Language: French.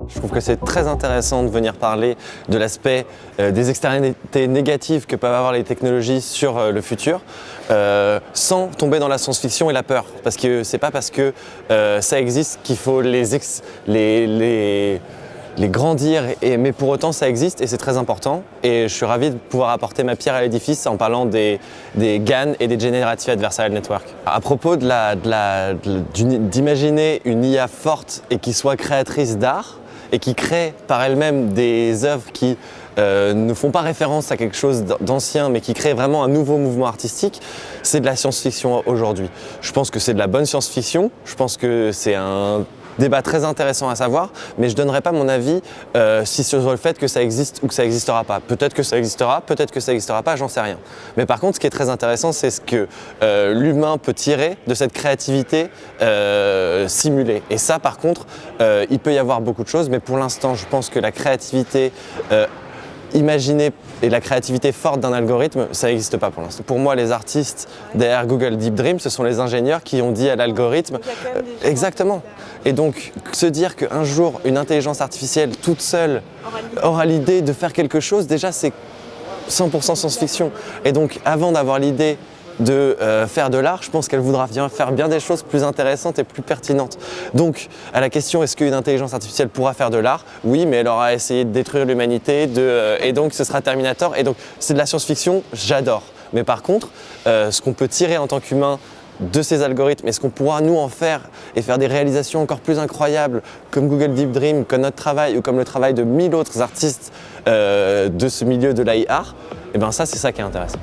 Je trouve que c'est très intéressant de venir parler de l'aspect des externalités négatives que peuvent avoir les technologies sur le futur, sans tomber dans la science-fiction et la peur. Parce que c'est pas parce que ça existe qu'il faut les grandir, mais pour autant ça existe et c'est très important. Et je suis ravi de pouvoir apporter ma pierre à l'édifice en parlant des GAN et des Generative Adversarial Network. À propos d'imaginer une IA forte et qui soit créatrice d'art, et qui crée par elle-même des œuvres qui ne font pas référence à quelque chose d'ancien, mais qui créent vraiment un nouveau mouvement artistique, c'est de la science-fiction aujourd'hui. Je pense que c'est de la bonne science-fiction, je pense que c'est un débat très intéressant à savoir, mais je ne donnerai pas mon avis sur le fait que ça existe ou que ça n'existera pas. Peut-être que ça existera, peut-être que ça n'existera pas, j'en sais rien. Mais par contre, ce qui est très intéressant, c'est ce que l'humain peut tirer de cette créativité simulée. Et ça, par contre, il peut y avoir beaucoup de choses, mais pour l'instant, je pense que la créativité imaginée et la créativité forte d'un algorithme, ça n'existe pas pour l'instant. Pour moi, les artistes derrière Google Deep Dream, ce sont les ingénieurs qui ont dit à l'algorithme… Exactement. Et donc, se dire qu'un jour, une intelligence artificielle toute seule aura l'idée de faire quelque chose, déjà, c'est 100% science-fiction. Et donc, avant d'avoir l'idée de faire de l'art, je pense qu'elle voudra faire bien des choses plus intéressantes et plus pertinentes. Donc, à la question, est-ce qu'une intelligence artificielle pourra faire de l'art? Oui, mais elle aura essayé de détruire l'humanité, et donc ce sera Terminator. Et donc, c'est de la science-fiction, j'adore. Mais par contre, ce qu'on peut tirer en tant qu'humain de ces algorithmes et ce qu'on pourra nous en faire et faire des réalisations encore plus incroyables comme Google Deep Dream, comme notre travail ou comme le travail de 1000 autres artistes de ce milieu de l'AR, et bien ça, c'est ça qui est intéressant.